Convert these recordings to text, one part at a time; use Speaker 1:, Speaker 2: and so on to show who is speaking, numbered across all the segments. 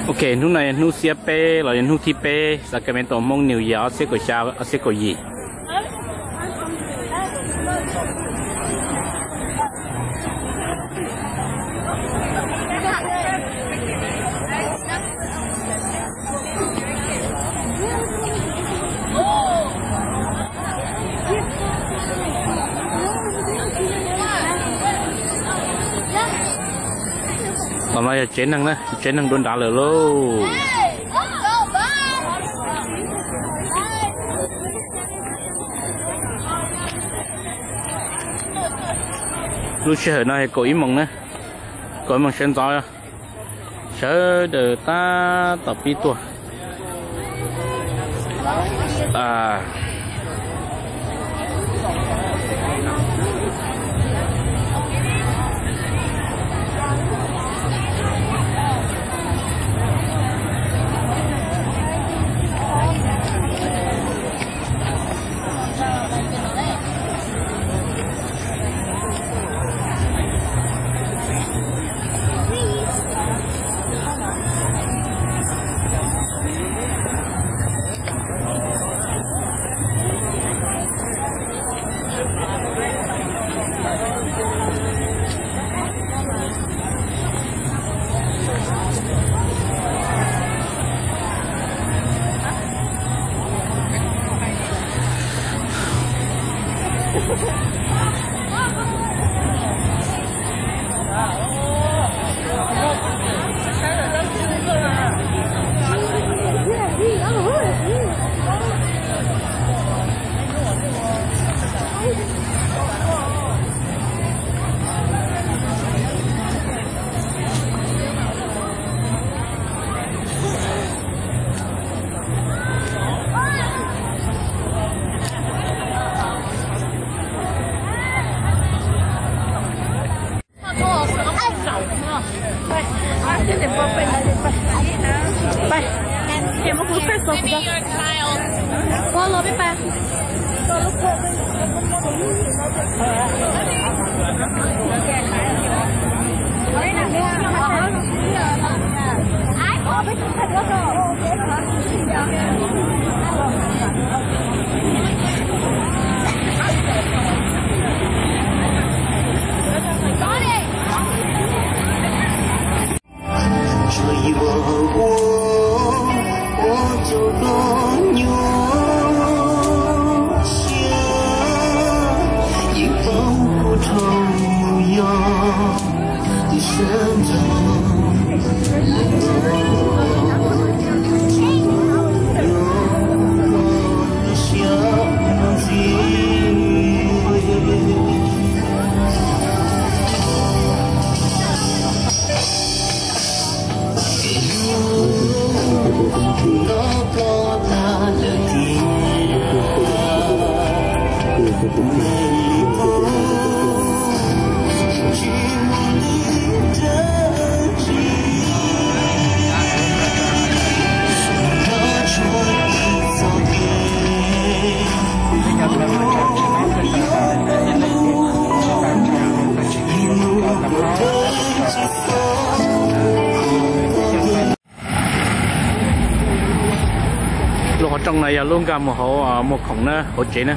Speaker 1: Ok, lúc này nu xe pe, rồi nu thi pe, Sacramento mong nhiều giờ sẽ có sao, sẽ có gì. Còn bây giờ chế năng đôn đá lửa luôn. Lúc xe này có ý mong nè, có ý mong xem gió, sợ đỡ ta tập đi tua. À. Trong này luôn cả một khổng nữa hỗ trợ nữa.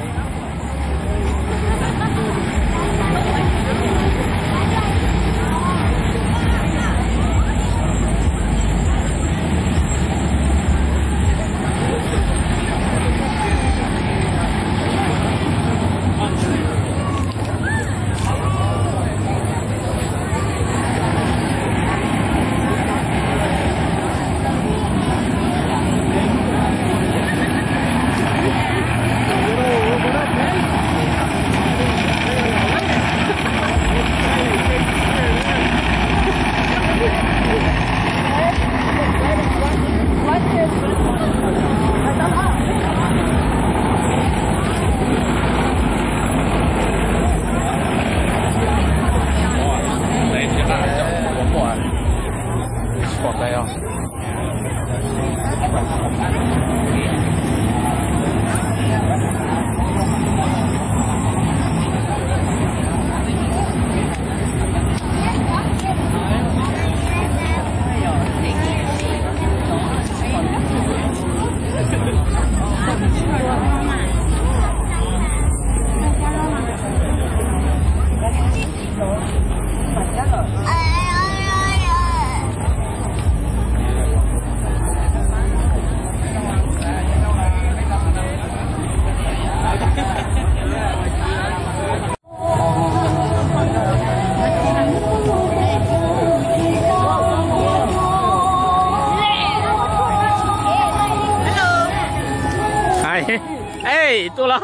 Speaker 1: 多了，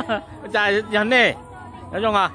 Speaker 1: 在人呢，有用啊。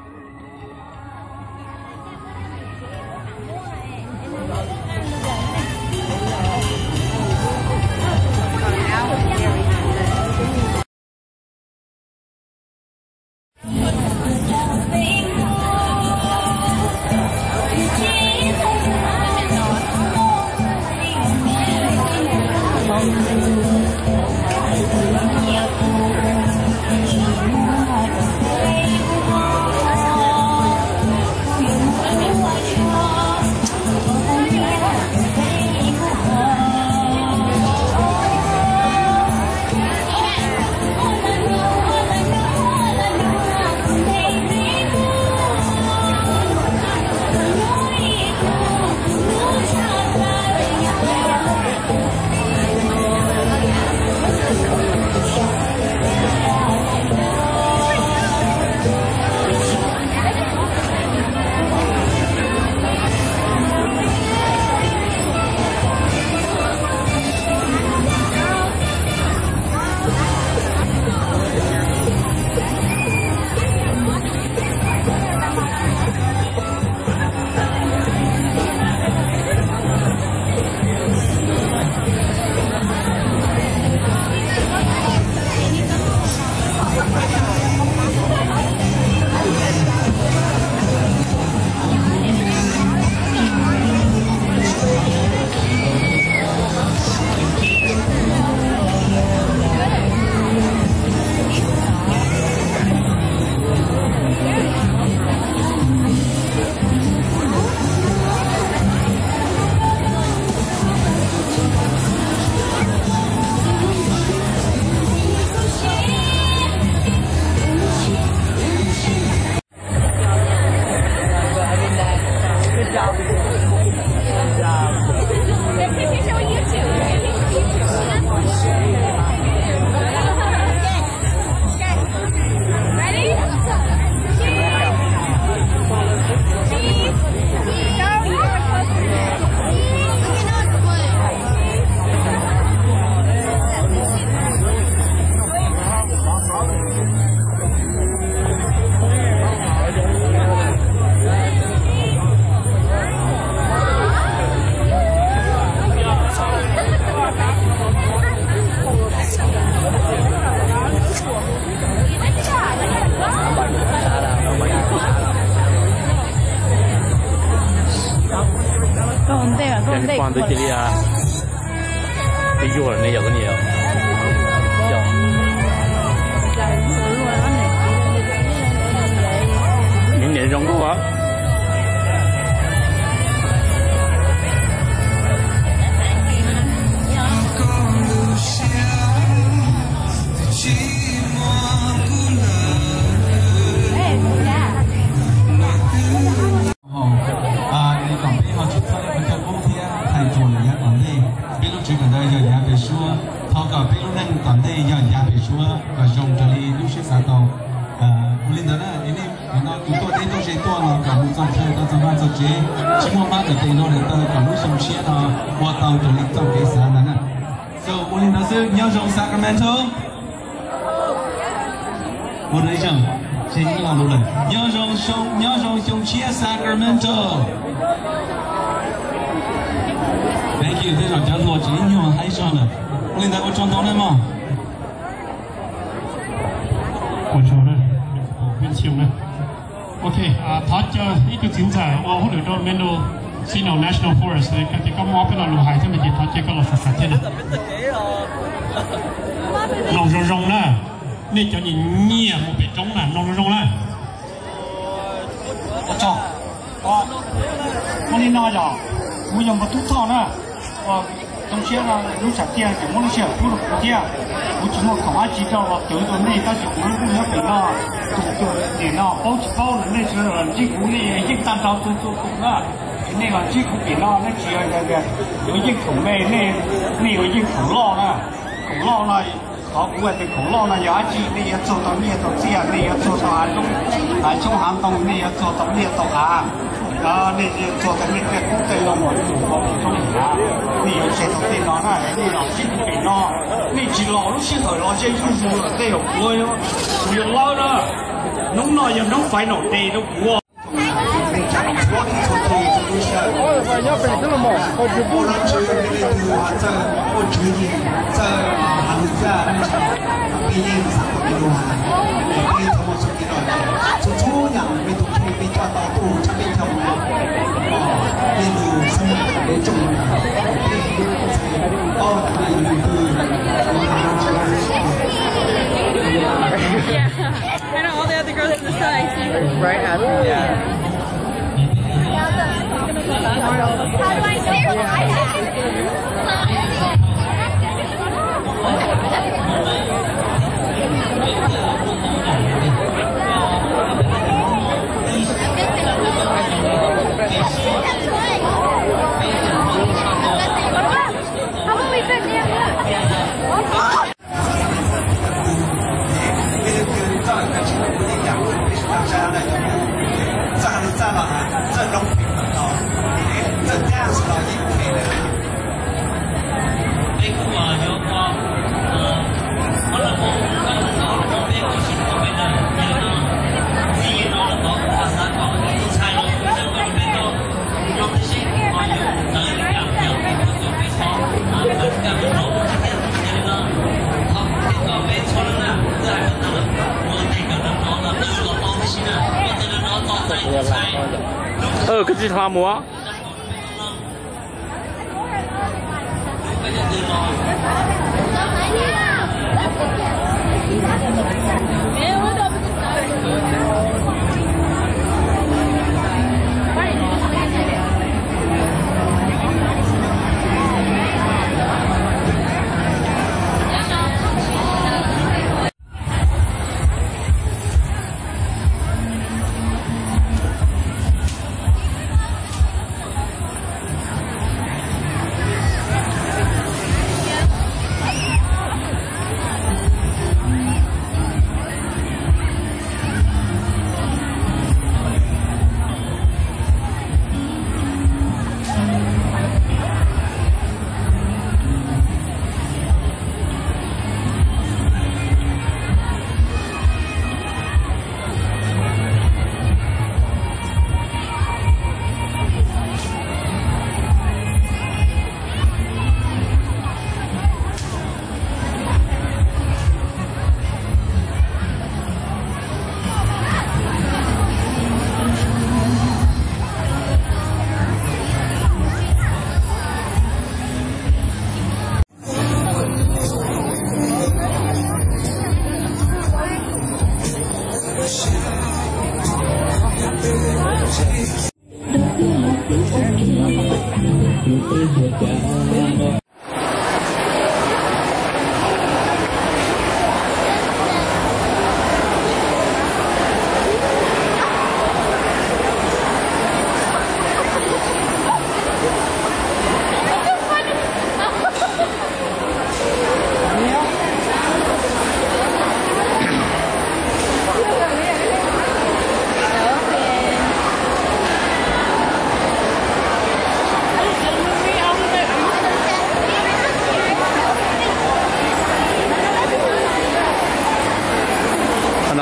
Speaker 1: 放在这里啊，一会儿那有个你明年中国。
Speaker 2: chỉ cần đây giờ nhà về xưa thao cả bên lúc này còn đây giờ nhà về xưa và dùng cho đi lúc sẽ sáng tàu lên đó là ini nó chúng tôi đến lúc sẽ to nó cả một dòng xe đó trong ban sơ chế chỉ một mắt ở đây nó để tới cả lúc sông xe nó qua tàu cho đi trong cái sáng đó nè so lên đó sư nhau trong Sacramento một đấy chẳng xin là một lần nhau trong sông xe Sacramento. Thank you， 非常讲座今天我还上了，我领导我装到了吗？
Speaker 3: 我说了，我变强了。OK， 他叫一个警察，我后来到面到新农 National Forest 咧，佢哋咁我邊度路係，佢咪佢接個落實添啊。弄咗用啦，你叫你捏冇被中啦，弄咗用啦。我操，我你拿着，我用個土套呢。trong xe là lúc sạch tiền chỉ muốn xe cũ được cái tiền, cũng chỉ một khẩu chỉ cho vào tới tuần này ta chỉ muốn cũng nhớ phải lo, để lo bao là này chứ là chỉ cũng này chỉ tan trao tu đó, này là chỉ cũng phải lo nó chỉ là cái chỉ khẩu này này chỉ khẩu lo này họ cũng là cái khẩu lo này giá trị này cho tao này tao xe này cho tao trong hàng tông này cho tao này tao này cho tao này cái cũng cây lo một trong hàng này 谁都可以拿上来，你老进给拿，你只老路线头老些就是这种锅哟，不用捞了，弄了也能翻到地都锅。
Speaker 4: 要本身了嘛，我就不能吃这个这我直接这行家毕竟3个月啊，你怎么说给了？就初阳没都可以被抓到都这边跳舞，你有什么没中的？哦，Yeah,
Speaker 5: I know all the other girls in the side too.
Speaker 6: Right after, yeah.
Speaker 5: How do I say how about we sit near her?
Speaker 1: 个只他摸。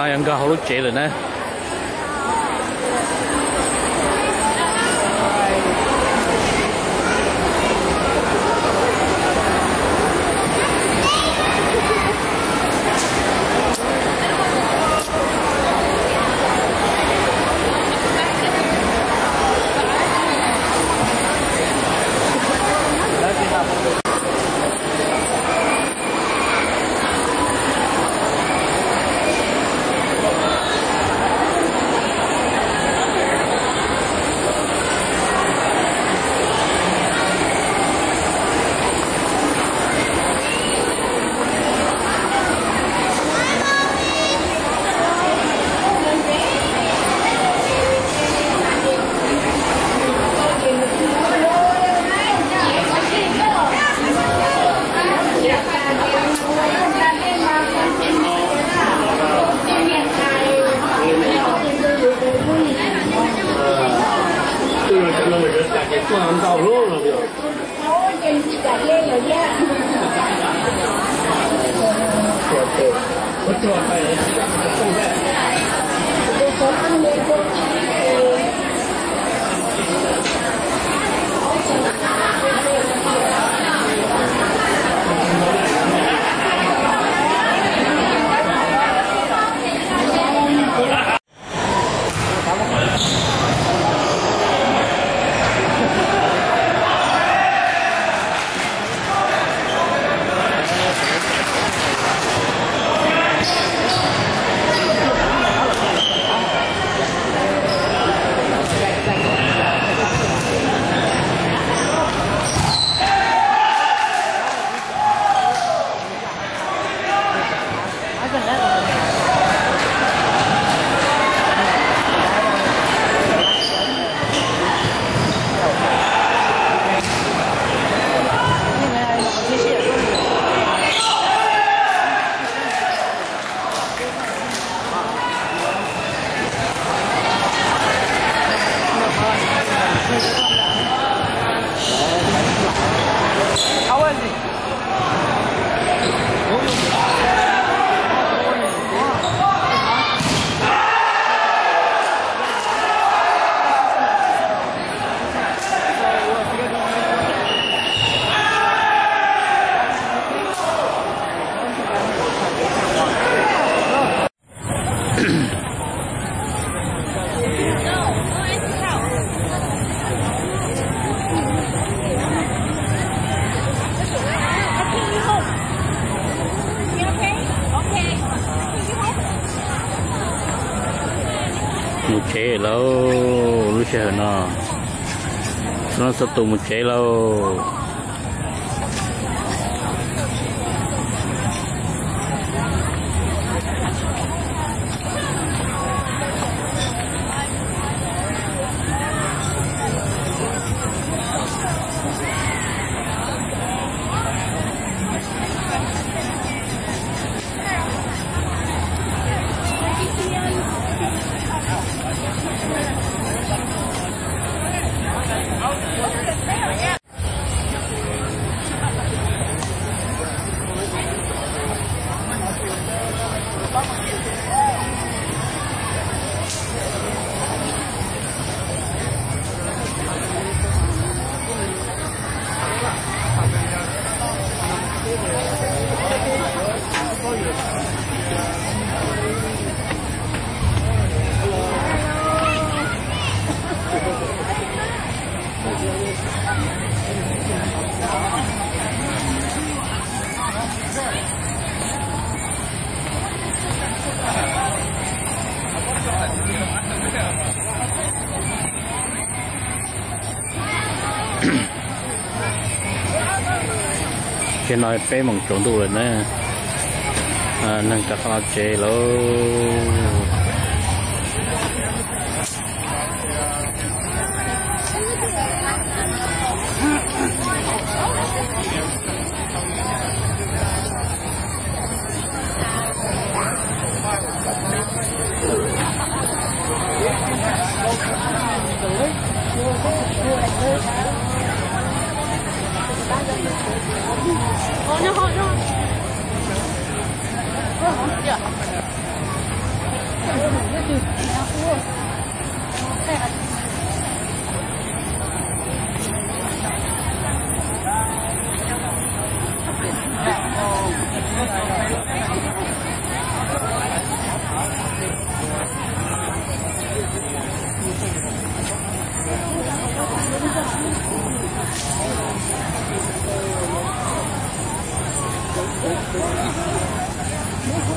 Speaker 1: 人家好多姐了呢。một chế lâu lúc chờ nó sắp tụ một chế lâu cái nói bé mong trốn tù rồi nè nâng chắc là chế lâu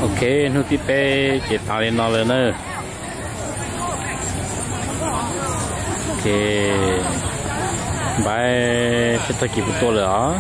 Speaker 1: ok nó tiếp bé chỉ tạo lên nó lên nữa ok bye sẽ tới kịp tôi nữa